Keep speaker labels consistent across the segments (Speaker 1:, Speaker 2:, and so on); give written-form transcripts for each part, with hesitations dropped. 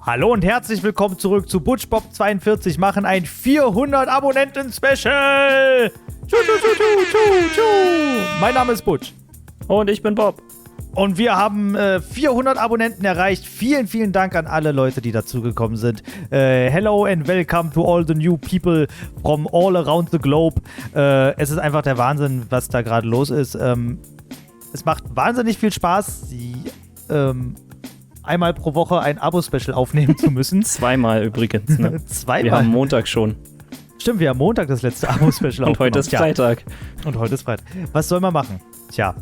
Speaker 1: Hallo und herzlich willkommen zurück zu ButchBob42, machen ein 400 Abonnenten-Special! Mein Name ist Butch.
Speaker 2: Und ich bin Bob.
Speaker 1: Und wir haben 400 Abonnenten erreicht. Vielen, vielen Dank an alle Leute, die dazugekommen sind. Hello and welcome to all the new people from all around the globe. Es ist einfach der Wahnsinn, was da gerade los ist. Es macht wahnsinnig viel Spaß, einmal pro Woche ein Abo-Special aufnehmen zu müssen.
Speaker 2: Zweimal übrigens, ne?
Speaker 1: Zweimal?
Speaker 2: Wir haben Montag schon.
Speaker 1: Stimmt, wir haben Montag das letzte Abo-Special aufgenommen.
Speaker 2: Und heute ist Freitag.
Speaker 1: Und heute ist Freitag. Was soll man machen? Tja,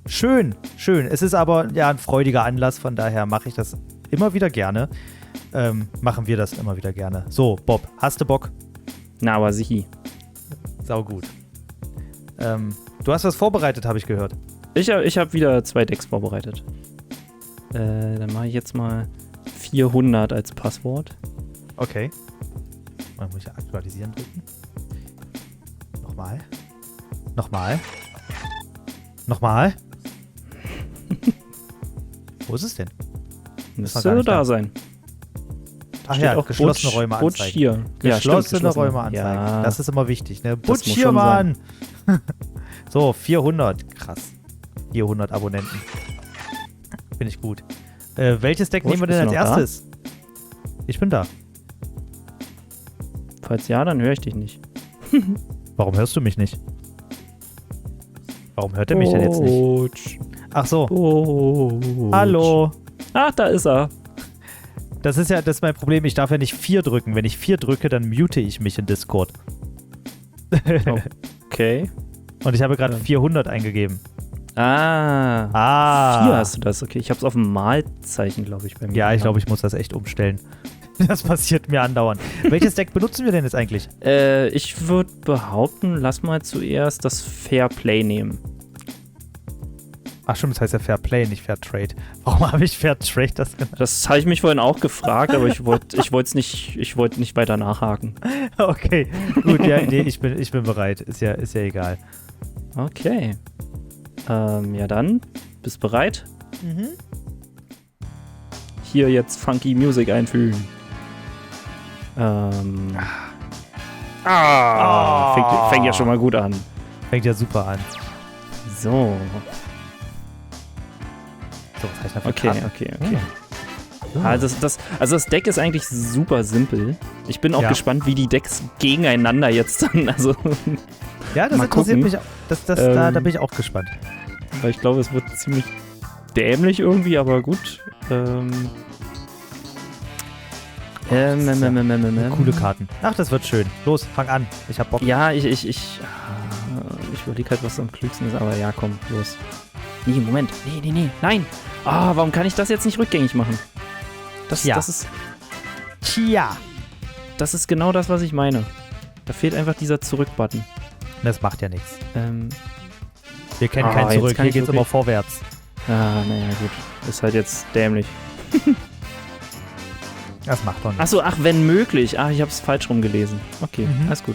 Speaker 1: schön. Es ist aber ja ein freudiger Anlass, von daher mache ich das immer wieder gerne. Machen wir das immer wieder gerne. So, Bob, hast du Bock?
Speaker 2: Na, aber sichi.
Speaker 1: Sau gut. Du hast was vorbereitet, habe ich gehört.
Speaker 2: Ich hab wieder 2 Decks vorbereitet. Dann mache ich jetzt mal 400 als Passwort.
Speaker 1: Okay. Dann muss ich aktualisieren drücken. Nochmal. Wo ist es denn?
Speaker 2: Müsste da sein.
Speaker 1: Ach ja, auch geschlossene Räume anzeigen.
Speaker 2: Butch hier.
Speaker 1: Geschlossene Räume anzeigen.
Speaker 2: Ja.
Speaker 1: Das ist immer wichtig, ne?
Speaker 2: Das
Speaker 1: Butch
Speaker 2: muss
Speaker 1: hier,
Speaker 2: schon
Speaker 1: Mann! So, 400. Krass. 400 Abonnenten. Finde ich gut. Welches Deck
Speaker 2: Butch,
Speaker 1: nehmen wir denn als
Speaker 2: bist du noch
Speaker 1: erstes? Ich bin da.
Speaker 2: Falls ja, dann höre ich dich nicht.
Speaker 1: Warum hörst du mich nicht? Warum hört er mich denn jetzt nicht?
Speaker 2: Butch.
Speaker 1: Ach so.
Speaker 2: Butch.
Speaker 1: Hallo.
Speaker 2: Ach, da ist er.
Speaker 1: Das ist mein Problem. Ich darf ja nicht 4 drücken. Wenn ich 4 drücke, dann mute ich mich in Discord.
Speaker 2: Okay.
Speaker 1: Und ich habe gerade 400 eingegeben.
Speaker 2: Ah. 4 hast du das. Okay, ich habe es auf dem Malzeichen, glaube ich, bei mir.
Speaker 1: Ja, ich glaube, ich muss das echt umstellen. Das passiert mir andauernd. Welches Deck benutzen wir denn jetzt eigentlich?
Speaker 2: Ich würde behaupten, lass mal zuerst das Fair Play nehmen.
Speaker 1: Ach stimmt, das heißt ja Fair Play, nicht Fair Trade. Warum habe ich Fair Trade das genannt?
Speaker 2: Das habe ich mich vorhin auch gefragt, aber ich wollte nicht weiter nachhaken.
Speaker 1: Okay, gut, ja, nee, ich bin bereit. Ist ja egal.
Speaker 2: Okay. Ja dann, bist bereit?
Speaker 1: Mhm.
Speaker 2: Hier jetzt funky Music einfügen. Fängt ja schon mal gut an.
Speaker 1: Fängt ja super an.
Speaker 2: So.
Speaker 1: So, was heißt das für
Speaker 2: Okay.
Speaker 1: Karten?
Speaker 2: Also das Deck ist eigentlich super simpel. Ich bin auch gespannt, wie die Decks gegeneinander jetzt dann, also
Speaker 1: Ja, das
Speaker 2: mal
Speaker 1: interessiert
Speaker 2: gucken.
Speaker 1: mich. Da bin ich auch gespannt.
Speaker 2: weil ich glaube, es wird ziemlich dämlich irgendwie, aber gut.
Speaker 1: Coole Karten. Ach, das wird schön. Los, fang an. Ich hab Bock.
Speaker 2: Ja, ich überlege halt, was am klügsten ist, aber ja, komm, los. Nee, Moment. Nee, nein. Warum kann ich das jetzt nicht rückgängig machen? Das ist genau das, was ich meine. Da fehlt einfach dieser Zurück-Button.
Speaker 1: Das macht ja nichts. Wir kennen kein
Speaker 2: jetzt
Speaker 1: Zurück.
Speaker 2: kann
Speaker 1: Hier
Speaker 2: ich
Speaker 1: geht's
Speaker 2: wirklich-
Speaker 1: immer vorwärts.
Speaker 2: Naja, gut. Ist halt jetzt dämlich.
Speaker 1: Das macht doch nichts.
Speaker 2: Achso, wenn möglich. Ich hab's falsch rumgelesen. Okay,
Speaker 1: Mhm.
Speaker 2: alles gut.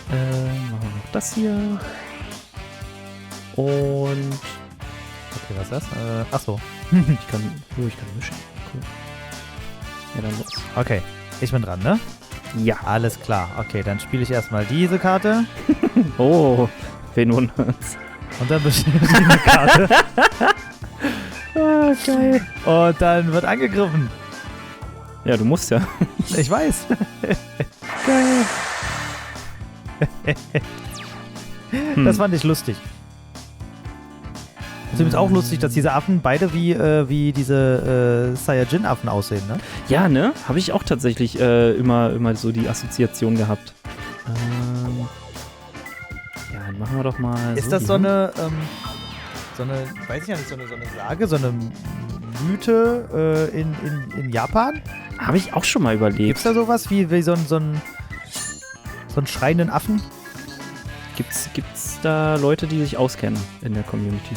Speaker 2: Machen wir noch das hier. Und
Speaker 1: Okay, was ist das? Achso.
Speaker 2: ich kann mischen. Cool. Ja, dann los.
Speaker 1: Okay, ich bin dran, ne?
Speaker 2: Ja.
Speaker 1: Alles klar. Okay, dann spiele ich erstmal diese Karte
Speaker 2: Oh, wen wundert's?
Speaker 1: und dann bestimmt diese Karte.
Speaker 2: Geil.
Speaker 1: Und dann wird angegriffen.
Speaker 2: Ja, du musst ja.
Speaker 1: Ich weiß.
Speaker 2: Geil.
Speaker 1: Das fand ich lustig. Es ist übrigens auch lustig, dass diese Affen beide wie diese Saiyajin-Affen aussehen, ne?
Speaker 2: Ja, ne? Habe ich auch tatsächlich immer so die Assoziation gehabt. Ja, dann machen wir doch mal.
Speaker 1: Ist das so eine, weiß ich ja nicht, so eine Sage, so eine Mythe in Japan?
Speaker 2: Habe ich auch schon mal überlegt.
Speaker 1: Gibt's da sowas wie so einen schreienden Affen?
Speaker 2: Gibt's da Leute, die sich auskennen in der Community?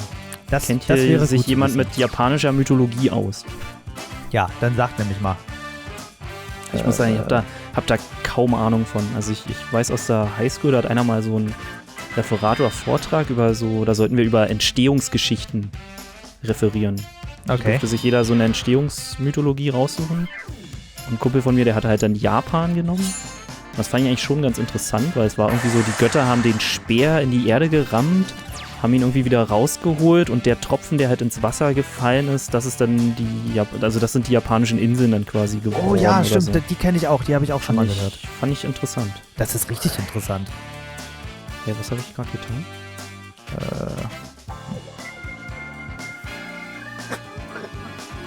Speaker 2: Kennt hier
Speaker 1: wäre
Speaker 2: sich
Speaker 1: gut zu
Speaker 2: jemand
Speaker 1: wissen.
Speaker 2: mit japanischer Mythologie aus?
Speaker 1: Ja, dann sag nämlich mal.
Speaker 2: Ich muss sagen, ich hab da kaum Ahnung von. Also ich weiß aus der Highschool, da hat einer mal so ein Referat oder Vortrag da sollten wir über Entstehungsgeschichten referieren.
Speaker 1: Okay.
Speaker 2: Durfte sich jeder so eine Entstehungsmythologie raussuchen. Ein Kumpel von mir, der hatte halt dann Japan genommen. Das fand ich eigentlich schon ganz interessant, weil es war irgendwie so, die Götter haben den Speer in die Erde gerammt, haben ihn irgendwie wieder rausgeholt und der Tropfen, der halt ins Wasser gefallen ist, das ist dann das sind die japanischen Inseln dann quasi geworden.
Speaker 1: Oh ja,
Speaker 2: oder
Speaker 1: stimmt,
Speaker 2: so.
Speaker 1: die kenne ich auch, die habe ich auch schon mal gehört.
Speaker 2: Fand ich interessant.
Speaker 1: Das ist richtig interessant.
Speaker 2: Ja, was habe ich gerade getan?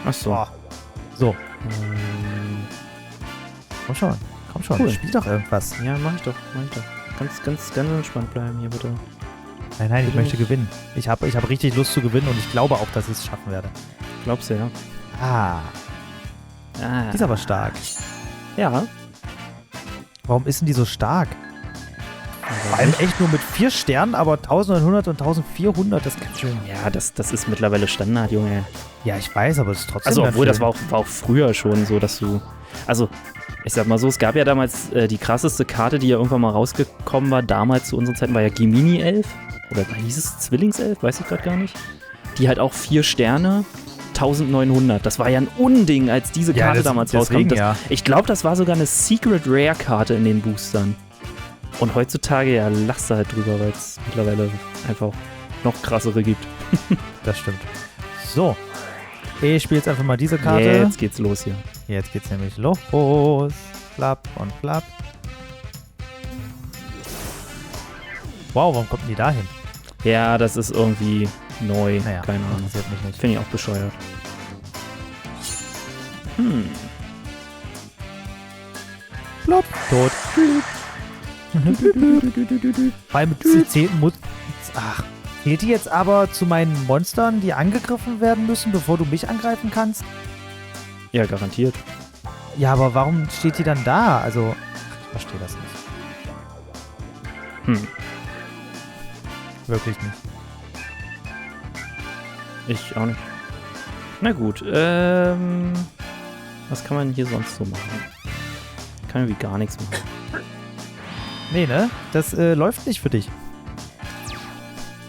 Speaker 2: Ach so.
Speaker 1: Boah. So, komm schon,
Speaker 2: Cool.
Speaker 1: spiel doch irgendwas.
Speaker 2: Ja, mach ich doch. Ganz entspannt bleiben hier, bitte.
Speaker 1: Nein, ich
Speaker 2: Bitte
Speaker 1: möchte
Speaker 2: nicht.
Speaker 1: gewinnen. Ich hab richtig Lust zu gewinnen und ich glaube auch, dass ich es schaffen werde.
Speaker 2: Glaubst du, ja?
Speaker 1: Ah, die ist aber stark.
Speaker 2: Ja.
Speaker 1: Warum ist denn die so stark? Vor allem echt nur mit 4 Sternen, aber 1900 und 1400, das ist ganz schön.
Speaker 2: Ja, das ist mittlerweile Standard, Junge.
Speaker 1: Ja, ich weiß, aber es ist trotzdem
Speaker 2: Also,
Speaker 1: ganz
Speaker 2: obwohl, das
Speaker 1: schön.
Speaker 2: war auch früher schon so, dass du... Also, ich sag mal so, es gab ja damals die krasseste Karte, die ja irgendwann mal rausgekommen war, damals zu unseren Zeiten, war ja Gemini 11. Oder hieß es Zwillingself? Weiß ich gerade gar nicht. Die halt auch 4 Sterne, 1900. Das war ja ein Unding, als diese Karte damals rauskam.
Speaker 1: Ja.
Speaker 2: Ich glaube, das war sogar eine Secret Rare Karte in den Boostern. Und heutzutage, ja, lachst du halt drüber, weil es mittlerweile einfach noch krassere gibt.
Speaker 1: Das stimmt. So, ich spiele jetzt einfach mal diese Karte.
Speaker 2: Jetzt geht's los hier.
Speaker 1: Jetzt geht's nämlich los. Klapp und klapp. Wow, warum kommt denn die da hin?
Speaker 2: Ja, das ist irgendwie neu.
Speaker 1: Naja,
Speaker 2: Keine Ahnung.
Speaker 1: interessiert mich nicht.
Speaker 2: Finde ich auch bescheuert.
Speaker 1: Plopp, tot. Vor allem zählt die jetzt aber zu meinen Monstern, die angegriffen werden müssen, bevor du mich angreifen kannst?
Speaker 2: Ja, garantiert.
Speaker 1: Ja, aber warum steht die dann da? Also, ich verstehe das nicht. Wirklich nicht.
Speaker 2: Ich auch nicht. Na gut, was kann man hier sonst so machen? Kann irgendwie gar nichts machen.
Speaker 1: Nee, ne? Das läuft nicht für dich.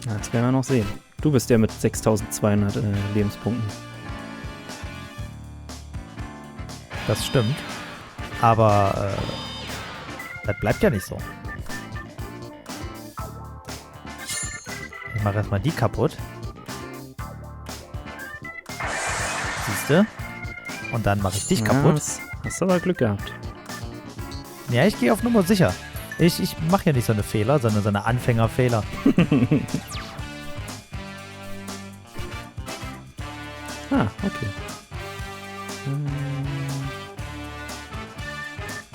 Speaker 2: Ja, das werden wir noch sehen. Du bist der mit 6200 Lebenspunkten.
Speaker 1: Das stimmt. Aber das bleibt ja nicht so. Ich mache erstmal die kaputt. Siehste? Und dann mache ich dich kaputt.
Speaker 2: Hast aber Glück gehabt.
Speaker 1: Ja, ich gehe auf Nummer sicher. Ich mache ja nicht so eine Fehler, sondern so eine Anfängerfehler.
Speaker 2: Ah, okay. Dann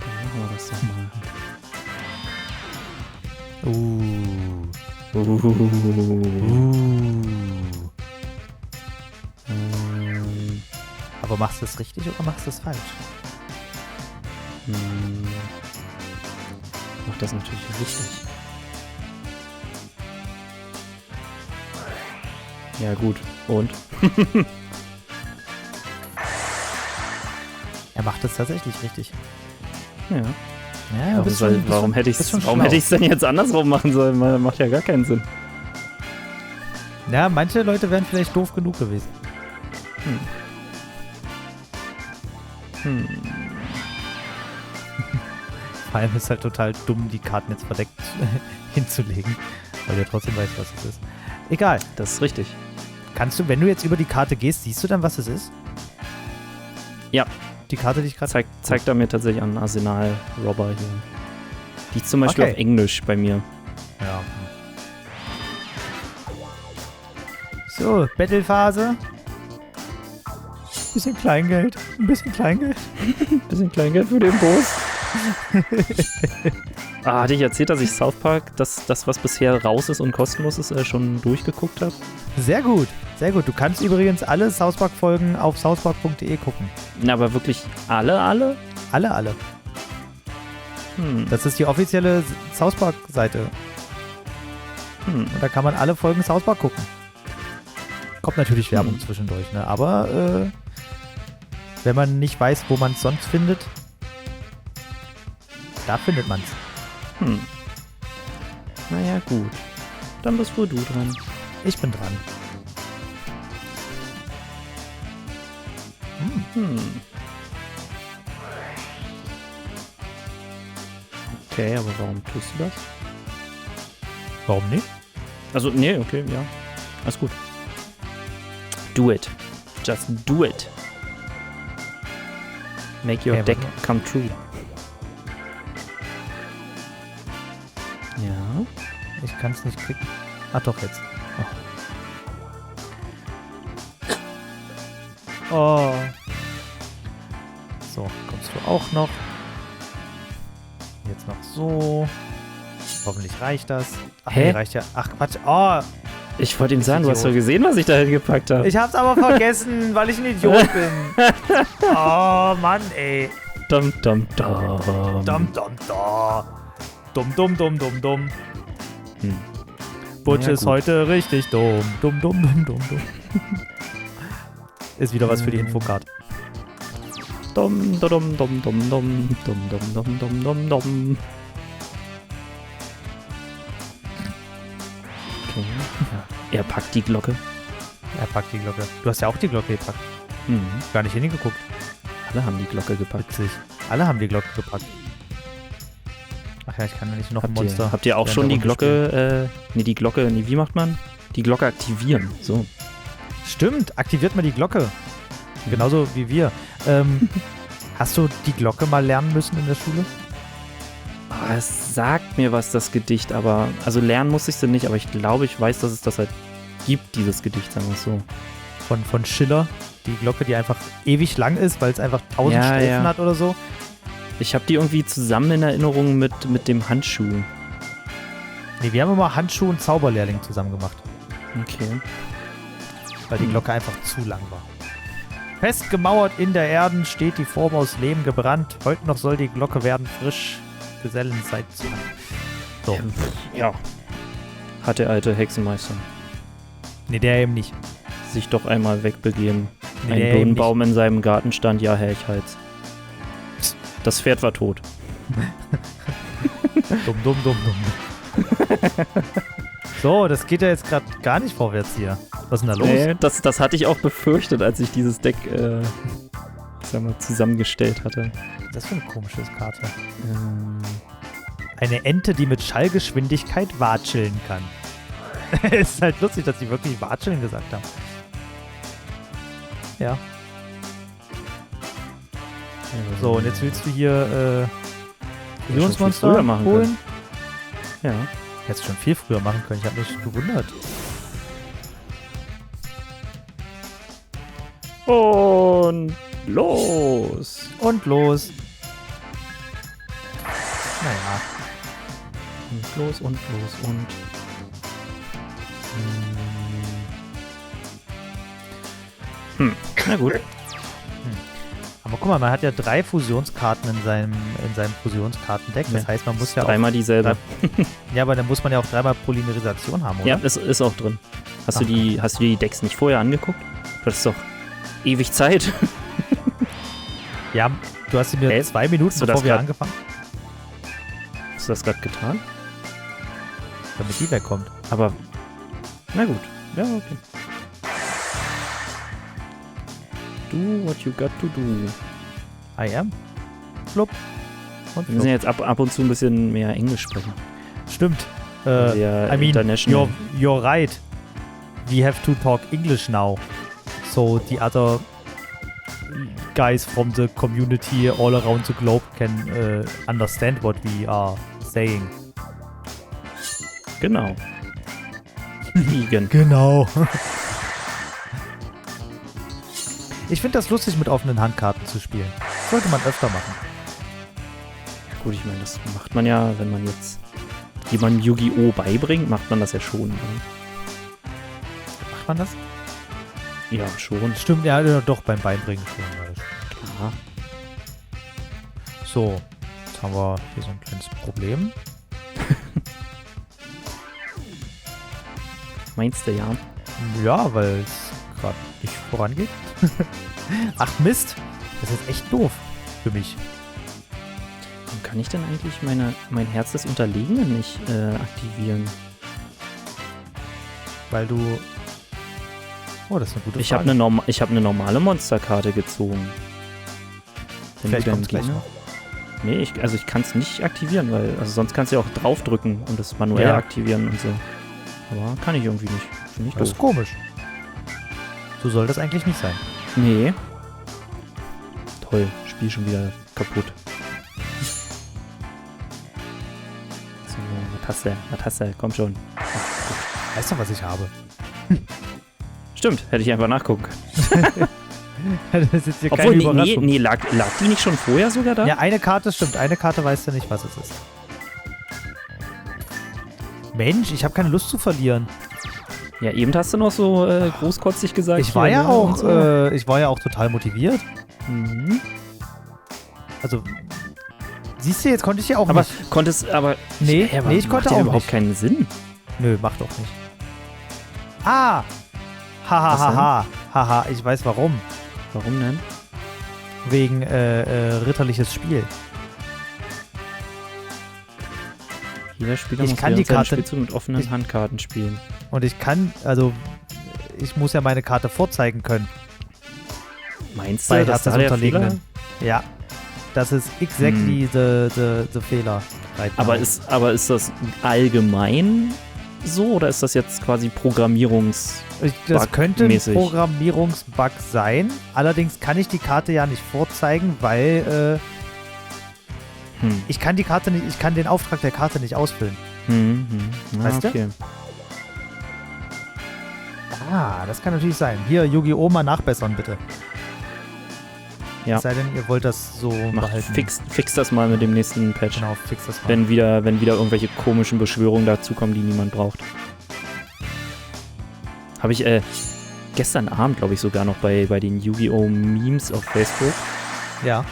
Speaker 2: machen wir das doch mal.
Speaker 1: Aber machst du es richtig oder machst du es falsch?
Speaker 2: Mach das natürlich richtig. Ja, gut. Und?
Speaker 1: Er macht es tatsächlich richtig.
Speaker 2: Ja.
Speaker 1: Ja,
Speaker 2: Warum hätte ich es denn jetzt andersrum machen sollen? Weil das macht ja gar keinen Sinn.
Speaker 1: Ja, manche Leute wären vielleicht doof genug gewesen. Vor allem ist halt total dumm, die Karten jetzt verdeckt hinzulegen, weil du trotzdem weißt, was es ist. Egal.
Speaker 2: Das ist richtig.
Speaker 1: Kannst du, wenn du jetzt über die Karte gehst, siehst du dann, was es ist?
Speaker 2: Ja.
Speaker 1: Die Karte, die ich gerade...
Speaker 2: Zeigt er mir tatsächlich an Arsenal Robber hier. Die ist zum Beispiel auf Englisch bei mir.
Speaker 1: Ja. So, Battle-Phase. Bisschen Kleingeld. Ein bisschen Kleingeld.
Speaker 2: Bisschen Kleingeld für den Boss. Hatte ich erzählt, dass ich South Park, das was bisher raus ist und kostenlos ist, schon durchgeguckt habe?
Speaker 1: Sehr gut, sehr gut. Du kannst übrigens alle South Park-Folgen auf southpark.de gucken.
Speaker 2: Na, aber wirklich alle?
Speaker 1: Alle.
Speaker 2: Hm.
Speaker 1: Das ist die offizielle South Park-Seite. Und da kann man alle Folgen South Park gucken. Kommt natürlich Werbung zwischendurch, ne? Aber wenn man nicht weiß, wo man es sonst findet, da findet man es.
Speaker 2: Naja, gut. Dann bist wohl du dran.
Speaker 1: Ich bin dran.
Speaker 2: Okay, aber warum tust du das?
Speaker 1: Warum nicht?
Speaker 2: Also, nee, okay, ja. Alles gut. Do it. Just do it. Make your
Speaker 1: Okay,
Speaker 2: deck
Speaker 1: warte.
Speaker 2: come true. Ja.
Speaker 1: Ich kann es nicht klicken. Ach doch, jetzt. Oh. So, kommst du auch noch. Jetzt noch so. Hoffentlich reicht das. Ach,
Speaker 2: Hä?
Speaker 1: nee, reicht ja. Ach, Quatsch. Oh,
Speaker 2: Ich wollte ihm sagen, du hast
Speaker 1: Idiot.
Speaker 2: doch gesehen, was ich da hingepackt habe.
Speaker 1: ich hab's aber vergessen, weil ich ein Idiot bin. Oh, Mann, ey.
Speaker 2: Dum, dum, dum.
Speaker 1: Dum, dum, da. Dumm, dumm, dumm, dumm, dumm.
Speaker 2: Hm.
Speaker 1: Butch
Speaker 2: Ja,
Speaker 1: ist
Speaker 2: gut.
Speaker 1: heute richtig dumm. Dumm, dumm, dumm, dumm, dumm. Ist wieder was für die Infocard.
Speaker 2: Dum, dum, dum, dum, dum, dum, dum, dum, dum, dum, dum. Okay. Ja. Er packt die Glocke.
Speaker 1: Er packt die Glocke. Du hast ja auch die Glocke gepackt.
Speaker 2: Mhm.
Speaker 1: Gar nicht hingeguckt.
Speaker 2: Alle haben die Glocke gepackt.
Speaker 1: Witzig. Alle haben die Glocke gepackt. Ach ja, ich kann ja nicht noch ein Monster.
Speaker 2: Habt ihr auch
Speaker 1: während
Speaker 2: schon
Speaker 1: der
Speaker 2: die
Speaker 1: Runde spielen.
Speaker 2: Glocke, wie macht man? Die Glocke aktivieren. So.
Speaker 1: Stimmt, aktiviert mal die Glocke. Genauso wie wir. Hast du die Glocke mal lernen müssen in der Schule?
Speaker 2: Es sagt mir was, das Gedicht, aber, also lernen muss ich sie nicht, aber ich glaube, ich weiß, dass es das halt gibt, dieses Gedicht, sagen wir es so.
Speaker 1: Von Schiller. Die Glocke, die einfach ewig lang ist, weil es einfach 1000
Speaker 2: Ja,
Speaker 1: Strophen
Speaker 2: ja.
Speaker 1: hat oder so.
Speaker 2: Ich habe die irgendwie zusammen in Erinnerung mit dem Handschuh.
Speaker 1: Nee, wir haben immer Handschuh und Zauberlehrling zusammen gemacht.
Speaker 2: Okay.
Speaker 1: Weil die Glocke einfach zu lang war. Fest gemauert in der Erden steht die Form aus Lehm gebrannt. Heute noch soll die Glocke werden frisch. Gesellen seid zu Hand. So.
Speaker 2: Ja. Hat der alte Hexenmeister
Speaker 1: Nee, der eben nicht.
Speaker 2: sich doch einmal wegbegeben.
Speaker 1: Nee,
Speaker 2: Ein
Speaker 1: der eben
Speaker 2: Birnenbaum in seinem Garten stand, ja, Herr, ich halt's. Das Pferd war tot.
Speaker 1: Dumm, dumm, dumm, dumm. So, das geht ja jetzt gerade gar nicht vorwärts hier. Was ist denn da los?
Speaker 2: Nee, das hatte ich auch befürchtet, als ich dieses Deck sagen wir, zusammengestellt hatte.
Speaker 1: Das ist für eine komische Karte. Eine Ente, die mit Schallgeschwindigkeit watscheln kann. Ist halt lustig, dass sie wirklich watscheln gesagt haben. Ja. So, und jetzt willst du hier Fusionsmonster
Speaker 2: früher machen
Speaker 1: holen?
Speaker 2: Ja.
Speaker 1: Hättest du schon viel früher machen können. Ich habe mich gewundert.
Speaker 2: Und los!
Speaker 1: Und los. Naja.
Speaker 2: Und los und los und. Na gut.
Speaker 1: Aber guck mal, man hat ja 3 Fusionskarten in seinem Fusionskartendeck. Das
Speaker 2: Ja.
Speaker 1: heißt, man muss ja auch...
Speaker 2: Dreimal dieselbe.
Speaker 1: Ja, aber dann muss man ja auch 3-mal Polymerisation haben, oder?
Speaker 2: Ja, ist auch drin. Hast du dir die Decks nicht vorher angeguckt? Du hattest doch ewig Zeit.
Speaker 1: Ja, du hast sie mir 2 Minuten,
Speaker 2: Hast du das
Speaker 1: bevor wir
Speaker 2: grad-
Speaker 1: angefangen,
Speaker 2: Hast du das gerade getan?
Speaker 1: damit die wegkommt.
Speaker 2: Aber, na gut. Ja, okay. Do what you got to do.
Speaker 1: I am. Flup. Und
Speaker 2: Wir müssen
Speaker 1: flup.
Speaker 2: jetzt ab und zu ein bisschen mehr Englisch sprechen.
Speaker 1: Stimmt.
Speaker 2: Weil wir
Speaker 1: I mean,
Speaker 2: international.
Speaker 1: you're right. We have to talk English now. So the other guys from the community all around the globe can understand what we are saying.
Speaker 2: Genau. Vegan.
Speaker 1: Genau. Ich finde das lustig, mit offenen Handkarten zu spielen. Sollte man öfter machen.
Speaker 2: Gut, ich meine, das macht man ja, wenn man jetzt jemandem Yu-Gi-Oh! Beibringt, macht man das ja schon. Ne?
Speaker 1: Macht man das?
Speaker 2: Ja, schon.
Speaker 1: Stimmt, ja, doch, beim Beibringen schon. Ja, das stimmt.
Speaker 2: Klar.
Speaker 1: So, jetzt haben wir hier so ein kleines Problem.
Speaker 2: Meinst du, ja?
Speaker 1: Ja, weil es gerade nicht vorangeht. Ach Mist, das ist jetzt echt doof für mich.
Speaker 2: Warum kann ich denn eigentlich mein Herz des Unterlegenen nicht aktivieren?
Speaker 1: Weil du... Oh, das ist eine gute
Speaker 2: Ich habe
Speaker 1: Frage.
Speaker 2: eine normale Monsterkarte gezogen.
Speaker 1: Vielleicht kommt es gleich noch.
Speaker 2: Nee, ich kann es nicht aktivieren, weil sonst kannst du ja auch draufdrücken und das manuell aktivieren und so. Aber kann ich irgendwie nicht. Finde ich
Speaker 1: Das ist komisch. So soll das eigentlich nicht sein.
Speaker 2: Nee. Toll, Spiel schon wieder kaputt. So, was hast du? Komm schon.
Speaker 1: Weißt du, was ich habe?
Speaker 2: Stimmt, hätte ich einfach nachgucken können.
Speaker 1: Das ist hier
Speaker 2: Obwohl,
Speaker 1: keine Überraschung.
Speaker 2: lag die nicht schon vorher sogar da?
Speaker 1: Ja, eine Karte stimmt. Eine Karte weißt du nicht, was es ist. Mensch, ich habe keine Lust zu verlieren.
Speaker 2: Ja, eben hast du noch so großkotzig gesagt.
Speaker 1: Ich war ja auch total motiviert.
Speaker 2: Mhm.
Speaker 1: Also, siehst du, jetzt konnte ich ja auch
Speaker 2: aber
Speaker 1: nicht.
Speaker 2: Nee,
Speaker 1: ich konnte
Speaker 2: ja
Speaker 1: auch
Speaker 2: überhaupt
Speaker 1: nicht.
Speaker 2: keinen Sinn.
Speaker 1: Nö, macht doch nicht. Ah! Haha, ich weiß warum.
Speaker 2: Warum denn?
Speaker 1: Wegen ritterliches Spiel.
Speaker 2: Jeder Spieler
Speaker 1: Ich
Speaker 2: muss
Speaker 1: kann
Speaker 2: während
Speaker 1: die
Speaker 2: seiner
Speaker 1: Karte-
Speaker 2: Spielzug mit offenen Handkarten spielen.
Speaker 1: Und ich muss ja meine Karte vorzeigen können.
Speaker 2: Meinst
Speaker 1: Bei
Speaker 2: du, dass da der Fehler?
Speaker 1: Unterlegenen. Ja. Das ist exactly the Fehler. Right
Speaker 2: Aber
Speaker 1: now.
Speaker 2: ist das allgemein so oder ist das jetzt quasi
Speaker 1: Das könnte ein
Speaker 2: bugmäßig?
Speaker 1: Programmierungsbug sein. Allerdings kann ich die Karte ja nicht vorzeigen, weil ich kann den Auftrag der Karte nicht ausfüllen. Weißt du?
Speaker 2: okay.
Speaker 1: Ah, das kann natürlich sein. Hier, Yu-Gi-Oh! Mal nachbessern, bitte.
Speaker 2: Ja.
Speaker 1: Es sei denn, ihr wollt das so behalten.
Speaker 2: Fix das mal mit dem nächsten Patch.
Speaker 1: Genau, fix das mal.
Speaker 2: Wenn wieder irgendwelche komischen Beschwörungen dazukommen, die niemand braucht. Habe ich gestern Abend, glaube ich, sogar noch bei den Yu-Gi-Oh! Memes auf Facebook.
Speaker 1: Ja.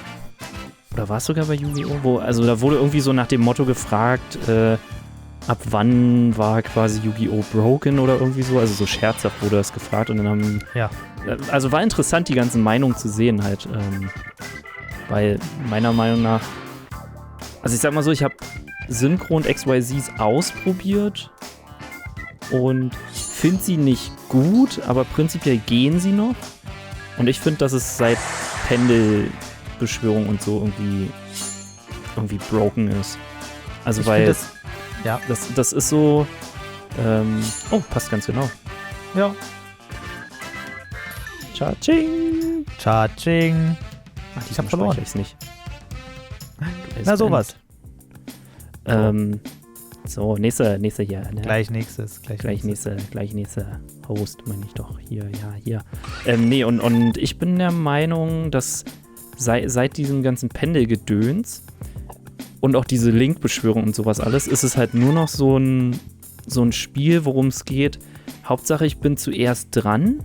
Speaker 2: Oder war es sogar bei Yu-Gi-Oh! Also da wurde irgendwie so nach dem Motto gefragt, ab wann war quasi Yu-Gi-Oh! Broken oder irgendwie so. Also so scherzhaft wurde das gefragt und dann haben...
Speaker 1: Ja.
Speaker 2: Also war interessant, die ganzen Meinungen zu sehen halt. Weil meiner Meinung nach... Also ich sag mal so, ich habe Synchro und XYZs ausprobiert und finde sie nicht gut, aber prinzipiell gehen sie noch. Und ich finde, dass es seit Pendelbeschwörung und so irgendwie broken ist. Also
Speaker 1: Ich
Speaker 2: weil
Speaker 1: find
Speaker 2: das ist so... passt ganz genau.
Speaker 1: Ja.
Speaker 2: Cha-ching!
Speaker 1: Cha-ching.
Speaker 2: Ach,
Speaker 1: Ich hab verloren.
Speaker 2: Ich nicht.
Speaker 1: Na, sowas.
Speaker 2: So, nächste hier. Ne?
Speaker 1: Gleich nächstes.
Speaker 2: Gleich nächste Host, meine ich doch. Hier. Nee, und ich bin der Meinung, dass seit diesem ganzen Pendelgedöns und auch diese Link-Beschwörung und sowas alles, ist es halt nur noch so ein Spiel, worum es geht. Hauptsache, ich bin zuerst dran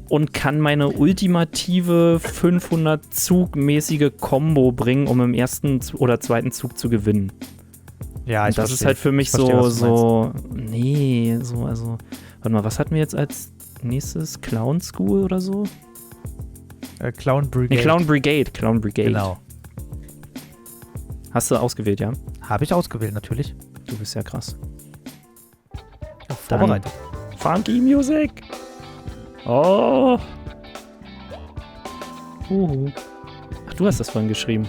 Speaker 2: und kann meine ultimative 500-Zug-mäßige Combo bringen, um im ersten oder zweiten Zug zu gewinnen.
Speaker 1: Ja,
Speaker 2: das ist halt für mich also, warte mal, was hatten wir jetzt als nächstes? Clown School oder so?
Speaker 1: Clown Brigade.
Speaker 2: Nee, Clown Brigade.
Speaker 1: Genau.
Speaker 2: Hast du ausgewählt, ja?
Speaker 1: Habe ich ausgewählt, natürlich.
Speaker 2: Du bist ja krass.
Speaker 1: Vorbereitet.
Speaker 2: Funky Music. Oh. Ach, du hast das vorhin geschrieben.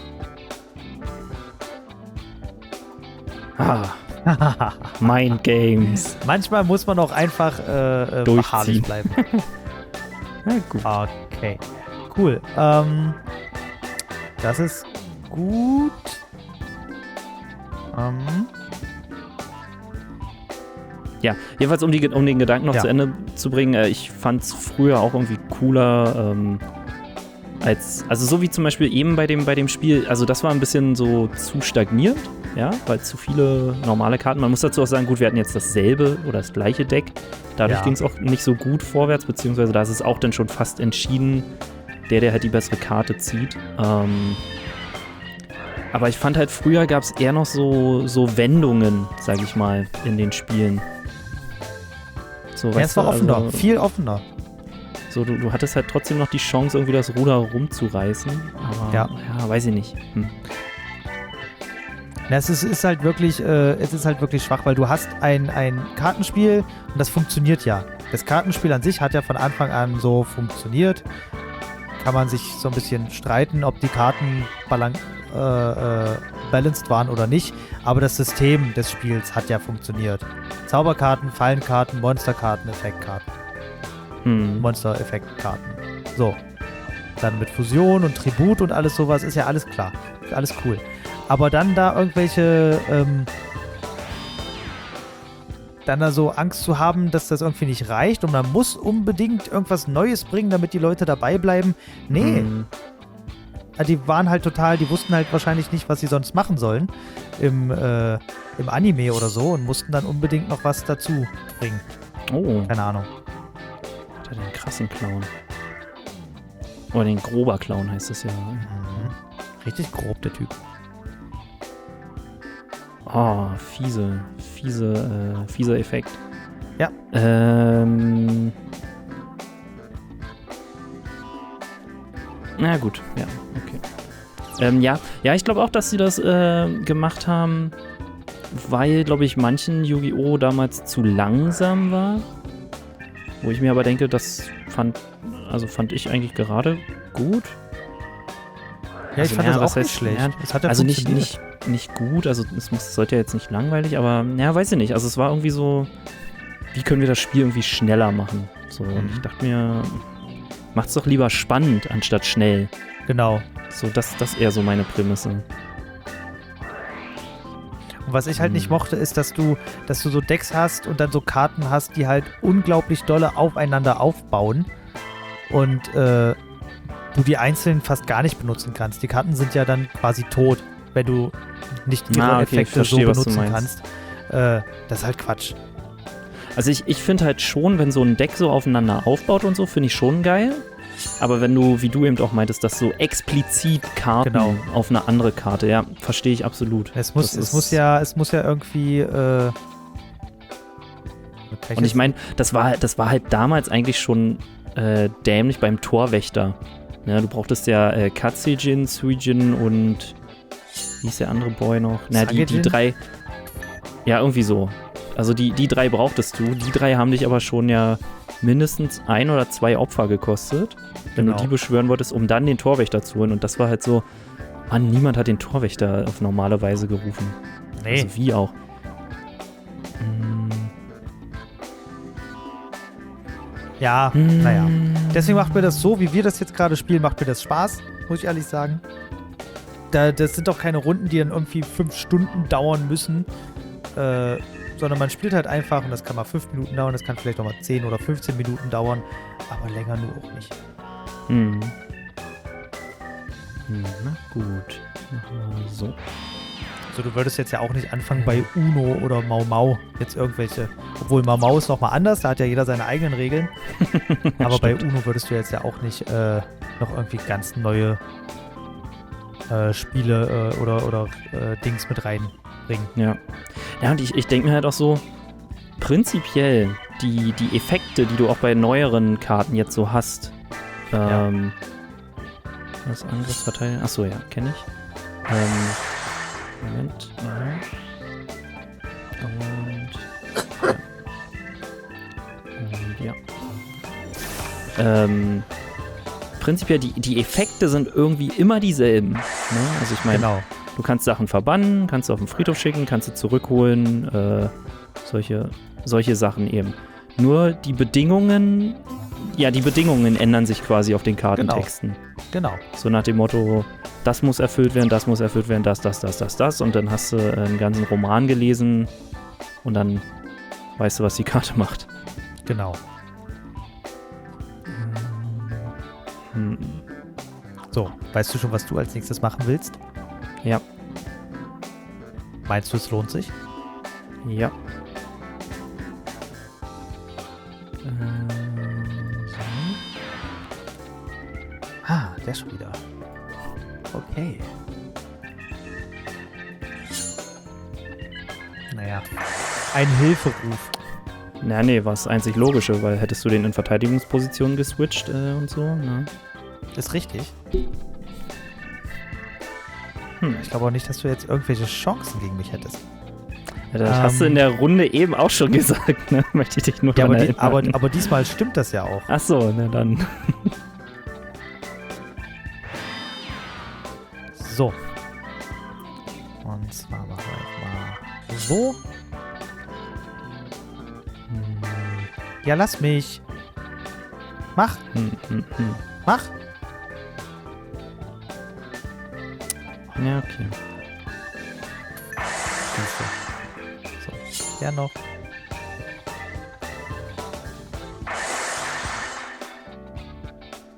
Speaker 2: Mind Games.
Speaker 1: Manchmal muss man auch einfach beharrlich bleiben.
Speaker 2: Na gut.
Speaker 1: Okay. Cool. Das ist gut.
Speaker 2: Ja, jedenfalls um den Gedanken noch zu Ende zu bringen, ich fand es früher auch irgendwie cooler, also so wie zum Beispiel eben bei dem Spiel, also das war ein bisschen so zu stagnierend, ja, weil zu viele normale Karten, man muss dazu auch sagen, gut, wir hatten jetzt dasselbe oder das gleiche Deck, dadurch ging es auch nicht so gut vorwärts, beziehungsweise da ist es auch dann schon fast entschieden, der halt die bessere Karte zieht, aber ich fand halt, früher gab es eher noch so Wendungen, sag ich mal, in den Spielen. So,
Speaker 1: es war offener, viel offener.
Speaker 2: So, du hattest halt trotzdem noch die Chance, irgendwie das Ruder rumzureißen. Aber ja weiß ich nicht.
Speaker 1: Es ist halt wirklich schwach, weil du hast ein Kartenspiel und das funktioniert ja. Das Kartenspiel an sich hat ja von Anfang an so funktioniert. kann man sich so ein bisschen streiten, ob die Karten balanced waren oder nicht. Aber das System des Spiels hat ja funktioniert. Zauberkarten, Fallenkarten, Monsterkarten, Effektkarten. Monster-Effektkarten. So. Dann mit Fusion und Tribut und alles sowas ist ja alles klar. Ist alles cool. Aber dann da irgendwelche dann da so Angst zu haben, dass das irgendwie nicht reicht und man muss unbedingt irgendwas Neues bringen, damit die Leute dabei bleiben. Nee. Die waren halt die wussten halt wahrscheinlich nicht, was sie sonst machen sollen im Anime oder so und mussten dann unbedingt noch was dazu bringen.
Speaker 2: Oh.
Speaker 1: Keine Ahnung.
Speaker 2: Hat er den krassen Clown. Oder den grober Clown heißt es ja.
Speaker 1: Richtig grob, der Typ.
Speaker 2: Oh, fieser Effekt.
Speaker 1: Ja.
Speaker 2: Na gut, ja, okay. Ja, ich glaube auch, dass sie das gemacht haben, weil, glaube ich, manchen Yu-Gi-Oh! Damals zu langsam war. Wo ich mir aber denke, das fand ich eigentlich gerade gut.
Speaker 1: Ja, ich fand das auch nicht schlecht.
Speaker 2: Ja,
Speaker 1: es hat ja
Speaker 2: also nicht gut, also es sollte ja jetzt nicht langweilig, aber ja, weiß ich nicht. Also es war irgendwie so, wie können wir das Spiel irgendwie schneller machen? So, und ich dachte mir, macht's doch lieber spannend, anstatt schnell.
Speaker 1: Genau.
Speaker 2: So, das eher so meine Prämisse.
Speaker 1: Und was ich halt nicht mochte, ist, dass du so Decks hast und dann so Karten hast, die halt unglaublich dolle aufeinander aufbauen und du die einzeln fast gar nicht benutzen kannst. Die Karten sind ja dann quasi tot, wenn du nicht ihre Effekte so benutzen kannst. Das ist halt Quatsch.
Speaker 2: Also ich finde halt schon, wenn so ein Deck so aufeinander aufbaut und so, finde ich schon geil. Aber wenn du, wie du eben auch meintest, dass so explizit Karten auf eine andere Karte, ja, verstehe ich absolut.
Speaker 1: Es muss ja irgendwie
Speaker 2: und ich meine, das war halt damals eigentlich schon dämlich beim Torwächter. Ja, du brauchtest ja Katsujin, Suijin und wie ist der andere Boy noch? Na, die drei. Ja, irgendwie so. Also die drei brauchtest du. Die drei haben dich aber schon ja mindestens 1 oder 2 Opfer gekostet, wenn du die beschwören wolltest, um dann den Torwächter zu holen. Und das war halt so, Mann, niemand hat den Torwächter auf normale Weise gerufen.
Speaker 1: Nee.
Speaker 2: Also wie auch.
Speaker 1: Ja, naja. Deswegen macht mir das so, wie wir das jetzt gerade spielen, macht mir das Spaß, muss ich ehrlich sagen. Das sind doch keine Runden, die dann irgendwie 5 Stunden dauern müssen, sondern man spielt halt einfach und das kann mal 5 Minuten dauern, das kann vielleicht auch mal 10 oder 15 Minuten dauern, aber länger nur auch nicht.
Speaker 2: Na gut, machen wir so.
Speaker 1: Also du würdest jetzt ja auch nicht anfangen bei Uno oder Mau Mau jetzt irgendwelche, obwohl Mau Mau ist nochmal anders, da hat ja jeder seine eigenen Regeln, aber bei Uno würdest du jetzt ja auch nicht noch irgendwie ganz neue Spiele oder Dings mit reinbringen.
Speaker 2: Ja, und ich denke mir halt auch so, prinzipiell die Effekte, die du auch bei neueren Karten jetzt so hast, was Angriffsverteidigung, achso, ja, kenne ich. Moment, prinzipiell die Effekte sind irgendwie immer dieselben. Ne? Also ich meine, du kannst Sachen verbannen, kannst du auf den Friedhof schicken, kannst du zurückholen, solche Sachen eben. Nur die Bedingungen ändern sich quasi auf den Kartentexten.
Speaker 1: Genau.
Speaker 2: So nach dem Motto, das muss erfüllt werden, das, das. Und dann hast du einen ganzen Roman gelesen und dann weißt du, was die Karte macht.
Speaker 1: Genau. So, weißt du schon, was du als nächstes machen willst?
Speaker 2: Ja.
Speaker 1: Meinst du, es lohnt sich?
Speaker 2: Ja.
Speaker 1: Der schon wieder. Okay. Naja. Ein Hilferuf.
Speaker 2: Nee, war das einzig Logische, weil hättest du den in Verteidigungspositionen geswitcht und so, ne?
Speaker 1: Ist richtig. Ich glaube auch nicht, dass du jetzt irgendwelche Chancen gegen mich hättest.
Speaker 2: Ja, das hast du in der Runde eben auch schon gesagt, ne? Möchte ich dich nur daran erinnern.
Speaker 1: Aber diesmal stimmt das ja auch.
Speaker 2: Ach so, na dann.
Speaker 1: So. Und zwar machen wir mal so. Ja, lass mich. Mach. Mach.
Speaker 2: Ja, okay.
Speaker 1: So, ja noch.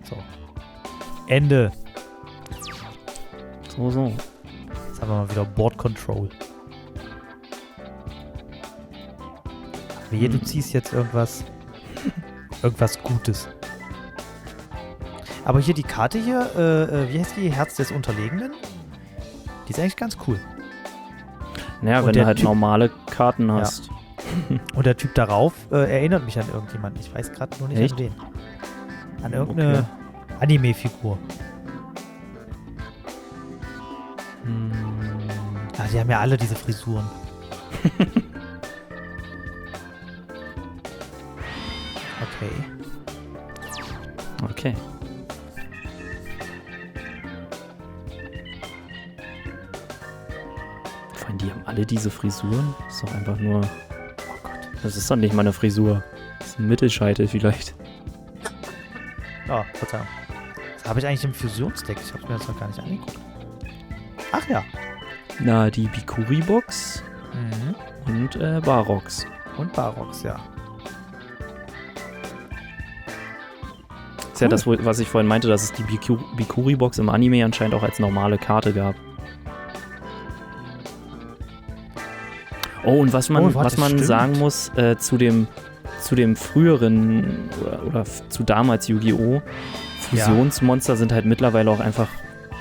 Speaker 1: So. Ende.
Speaker 2: So.
Speaker 1: Jetzt haben wir mal wieder Board Control. Wehe, du ziehst jetzt irgendwas Gutes. Aber hier die Karte hier, wie heißt die? Herz des Unterlegenen? Die ist eigentlich ganz cool.
Speaker 2: Naja,
Speaker 1: Und
Speaker 2: wenn
Speaker 1: der
Speaker 2: du halt
Speaker 1: Typ-
Speaker 2: normale Karten hast.
Speaker 1: Und der Typ darauf erinnert mich an irgendjemanden. Ich weiß gerade nur nicht
Speaker 2: Echt?
Speaker 1: an wen. An irgendeine Anime-Figur. Ah, die haben ja alle diese Frisuren. Okay.
Speaker 2: Okay. Vor allem, die haben alle diese Frisuren. Das ist doch einfach nur... Oh Gott. Das ist doch nicht mal eine Frisur. Das ist ein Mittelscheitel vielleicht.
Speaker 1: Oh, Verzeihung. Was habe ich eigentlich im Fusionsdeck? Ich habe mir das noch gar nicht angeguckt. Ach ja.
Speaker 2: Na, die Bikuri-Box und Barox.
Speaker 1: Und Barox, ja.
Speaker 2: Das ist ja das, was ich vorhin meinte, dass es die Bikuri-Box im Anime anscheinend auch als normale Karte gab. Oh, und was man
Speaker 1: stimmt.
Speaker 2: sagen muss zu dem früheren oder zu damals Yu-Gi-Oh! Fusionsmonster sind halt mittlerweile auch einfach,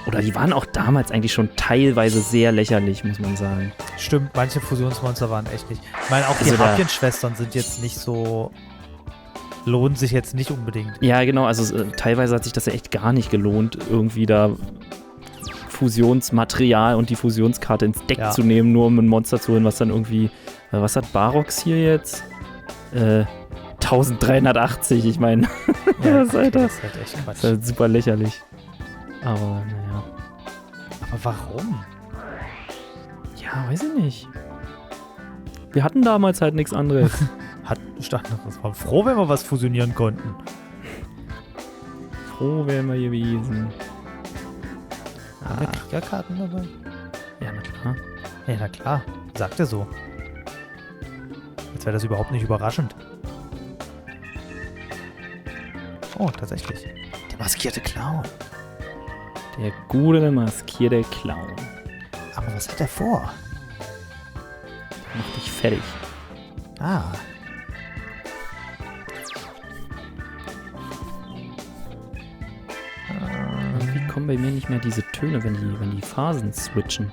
Speaker 2: oder die waren auch damals eigentlich schon teilweise sehr lächerlich, muss man sagen.
Speaker 1: Stimmt, manche Fusionsmonster waren echt nicht. Ich meine, auch die
Speaker 2: Also da-
Speaker 1: Harpien-Schwestern sind jetzt nicht so... Lohnen sich jetzt nicht unbedingt.
Speaker 2: Ja, genau, also teilweise hat sich das ja echt gar nicht gelohnt, irgendwie da Fusionsmaterial und die Fusionskarte ins Deck zu nehmen, nur um ein Monster zu holen, was dann irgendwie, was hat Barox hier jetzt? 1380, ich meine,
Speaker 1: Ja,
Speaker 2: was, Alter?
Speaker 1: das ist halt echt
Speaker 2: Das
Speaker 1: Quatsch.
Speaker 2: ist halt super lächerlich. Aber, naja.
Speaker 1: Aber warum?
Speaker 2: Ja, weiß ich nicht. Wir hatten damals halt nichts anderes.
Speaker 1: Wir waren froh, wenn wir was fusionieren konnten.
Speaker 2: Froh wären wir gewesen.
Speaker 1: Haben wir Kriegerkarten dabei?
Speaker 2: Ja, na klar.
Speaker 1: Ja, na klar. Sagt er so. Jetzt wäre das überhaupt nicht überraschend. Oh, tatsächlich. Der maskierte Clown.
Speaker 2: Der gute maskierte Clown.
Speaker 1: Aber was hat er vor?
Speaker 2: Macht dich fertig.
Speaker 1: Ah.
Speaker 2: Irgendwie kommen bei mir nicht mehr diese Töne, wenn die Phasen switchen.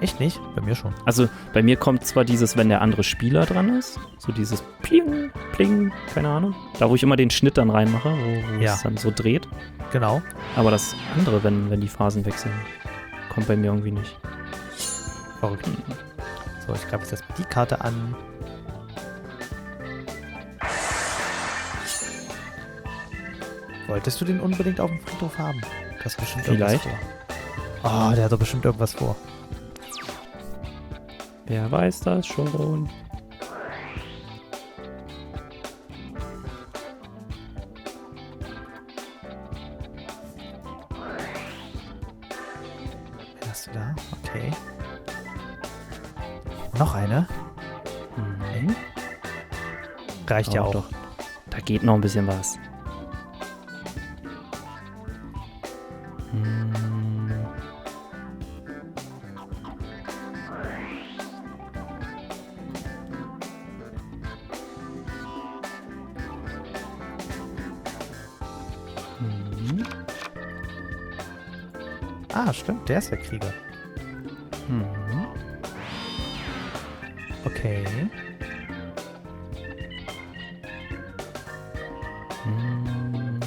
Speaker 1: Echt nicht? Bei mir schon.
Speaker 2: Also bei mir kommt zwar dieses, wenn der andere Spieler dran ist, so dieses Pling, Pling, keine Ahnung. Da, wo ich immer den Schnitt dann reinmache, wo
Speaker 1: Ja.
Speaker 2: es dann so dreht.
Speaker 1: Genau.
Speaker 2: Aber das andere, wenn die Phasen wechseln, kommt bei mir irgendwie nicht.
Speaker 1: Verrückt. So, ich greife jetzt erstmal die Karte an. Wolltest du den unbedingt auf dem Friedhof haben? Du hast bestimmt
Speaker 2: Vielleicht.
Speaker 1: irgendwas vor. Oh, der hat doch bestimmt irgendwas vor.
Speaker 2: Wer weiß das schon?
Speaker 1: Wen hast du da? Okay. Noch eine?
Speaker 2: Mhm.
Speaker 1: Reicht ja
Speaker 2: Oh,
Speaker 1: auch.
Speaker 2: doch. Da geht noch ein bisschen was. Hm. Mhm.
Speaker 1: Ah, stimmt, der ist der Krieger.
Speaker 2: Mhm.
Speaker 1: Okay.
Speaker 2: Mhm.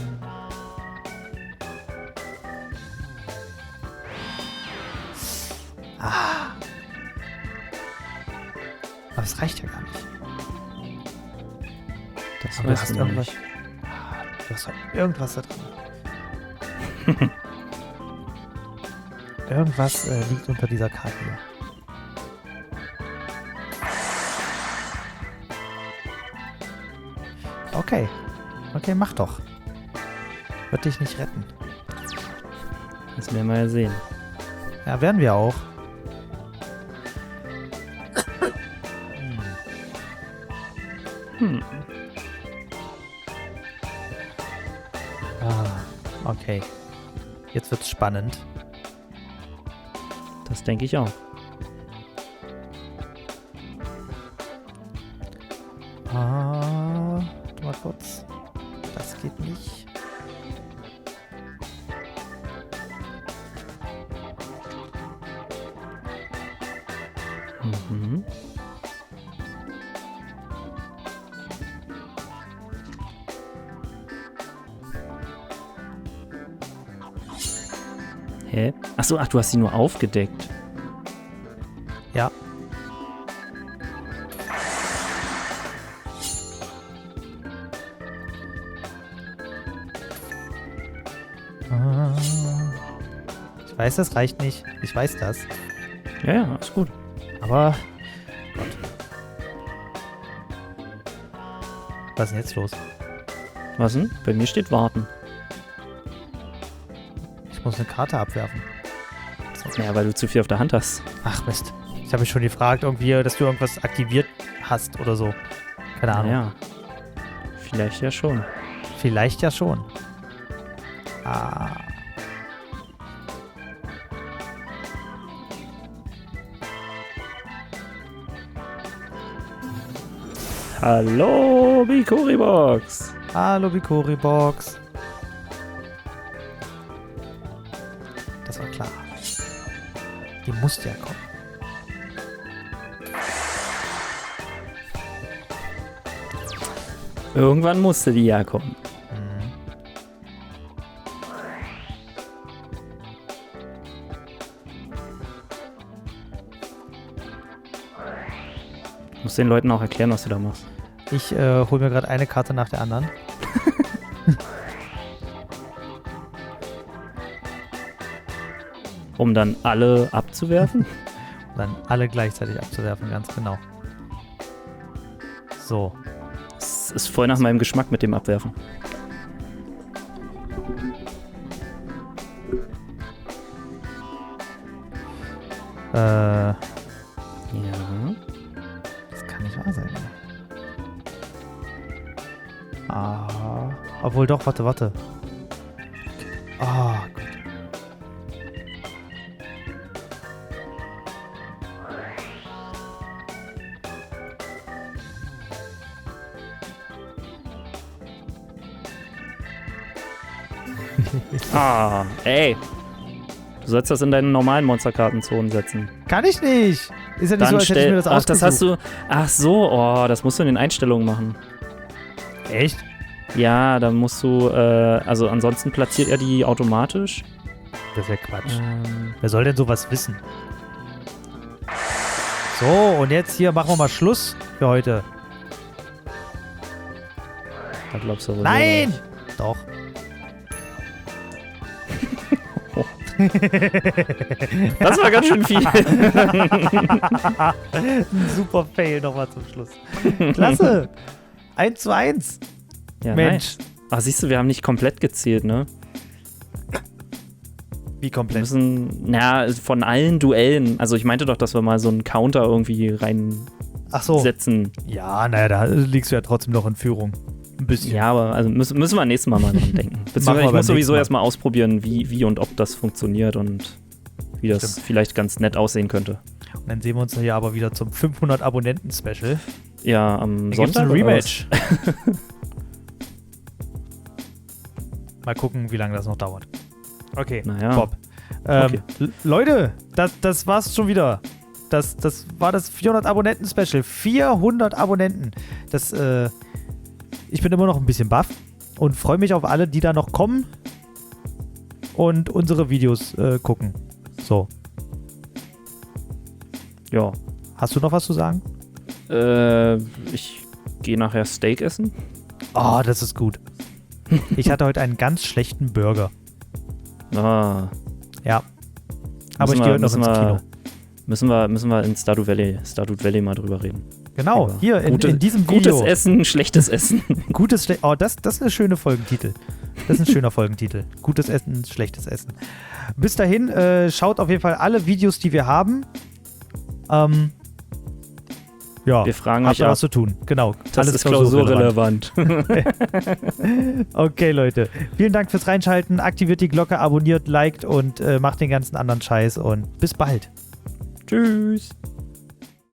Speaker 1: Ah. Aber es reicht ja gar nicht.
Speaker 2: Das
Speaker 1: Aber du
Speaker 2: weiß
Speaker 1: hast
Speaker 2: ich noch
Speaker 1: irgendwas.
Speaker 2: nicht.
Speaker 1: Ah, du hast irgendwas da drin. Irgendwas liegt unter dieser Karte hier. Okay. Okay, mach doch. Wird dich nicht retten.
Speaker 2: Das werden wir ja sehen.
Speaker 1: Ja, werden wir auch. Okay. Jetzt wird's spannend.
Speaker 2: Das denke ich auch.
Speaker 1: Warte mal kurz. Das geht nicht.
Speaker 2: Mhm. Hä? Achso, du hast sie nur aufgedeckt.
Speaker 1: Ja. Ich weiß, das reicht nicht. Ich weiß das.
Speaker 2: Ja, ist gut.
Speaker 1: Aber... Gott. Was ist denn jetzt los?
Speaker 2: Was denn? Bei mir steht warten.
Speaker 1: Ich muss eine Karte abwerfen.
Speaker 2: Ja, weil du zu viel auf der Hand hast.
Speaker 1: Ach Mist. Ich habe mich schon gefragt, irgendwie, dass du irgendwas aktiviert hast oder so. Keine Ahnung.
Speaker 2: Ja. Vielleicht ja schon.
Speaker 1: Vielleicht ja schon. Ah.
Speaker 2: Hallo, Bikori-Box.
Speaker 1: Hallo, Bikori-Box. Das war klar. Die musste ja kommen.
Speaker 2: Irgendwann musste die ja kommen. Du musst den Leuten auch erklären, was du da machst.
Speaker 1: Ich hole mir gerade eine Karte nach der anderen.
Speaker 2: Um dann alle abzuwerfen?
Speaker 1: Und dann alle gleichzeitig abzuwerfen, ganz genau. So.
Speaker 2: Das ist voll nach meinem Geschmack mit dem Abwerfen.
Speaker 1: Ja. Das kann nicht wahr sein. Obwohl doch, warte. Ah, Gott.
Speaker 2: Ey. Du sollst das in deinen normalen Monsterkartenzonen setzen.
Speaker 1: Kann ich nicht. Ist ja nicht so, als hätte ich mir das
Speaker 2: Ach, das
Speaker 1: ausgesucht.
Speaker 2: hast du. Ach so, das musst du in den Einstellungen machen.
Speaker 1: Echt?
Speaker 2: Ja, dann musst du, also ansonsten platziert er die automatisch.
Speaker 1: Das ist ja Quatsch. Wer soll denn sowas wissen? So, und jetzt hier machen wir mal Schluss für heute.
Speaker 2: Da glaubst du aber
Speaker 1: Nein! Doch.
Speaker 2: Das war ganz schön viel.
Speaker 1: Ein super Fail nochmal zum Schluss. Klasse. 1:1.
Speaker 2: Ja,
Speaker 1: Mensch.
Speaker 2: Nice. Ach, siehst du, wir haben nicht komplett gezählt, ne?
Speaker 1: Wie
Speaker 2: Wir
Speaker 1: komplett?
Speaker 2: müssen, von allen Duellen. Also ich meinte doch, dass wir mal so einen Counter irgendwie
Speaker 1: Ach so.
Speaker 2: reinsetzen.
Speaker 1: Ja, naja, da liegst du ja trotzdem noch in Führung. Ein bisschen.
Speaker 2: Ja, aber also müssen wir nächstes Mal dran denken. Beziehungsweise ich
Speaker 1: beim
Speaker 2: muss sowieso
Speaker 1: nächsten Mal.
Speaker 2: erstmal ausprobieren, wie und ob das funktioniert und wie das
Speaker 1: Stimmt.
Speaker 2: vielleicht ganz nett aussehen könnte.
Speaker 1: Und dann sehen wir uns hier aber wieder zum 500 Abonnenten-Special.
Speaker 2: Ja, am
Speaker 1: Da gibt's
Speaker 2: Sonntag.
Speaker 1: ein
Speaker 2: oder
Speaker 1: Rematch. Mal gucken, wie lange das noch dauert. Okay,
Speaker 2: Naja.
Speaker 1: top.
Speaker 2: Okay.
Speaker 1: Leute, das war's schon wieder. Das war das 400 Abonnenten-Special. 400 Abonnenten. Ich bin immer noch ein bisschen baff und freue mich auf alle, die da noch kommen und unsere Videos gucken. So.
Speaker 2: Ja.
Speaker 1: Hast du noch was zu sagen?
Speaker 2: Ich gehe nachher Steak essen.
Speaker 1: Oh, das ist gut. Ich hatte heute einen ganz schlechten Burger.
Speaker 2: Ah.
Speaker 1: Ja. Aber ich gehe heute noch ins Kino.
Speaker 2: Müssen wir in Stardew Valley mal drüber reden.
Speaker 1: Genau, hier in diesem Video.
Speaker 2: Gutes Essen, schlechtes Essen.
Speaker 1: Das ist ein schöner Folgentitel. Das ist ein schöner Folgentitel. Gutes Essen, schlechtes Essen. Bis dahin, schaut auf jeden Fall alle Videos, die wir haben. Ja,
Speaker 2: wir fragen euch
Speaker 1: was zu tun. Genau.
Speaker 2: Das ist klausurrelevant.
Speaker 1: Okay, Leute. Vielen Dank fürs Reinschalten. Aktiviert die Glocke, abonniert, liked und macht den ganzen anderen Scheiß. Und bis bald.
Speaker 2: Tschüss.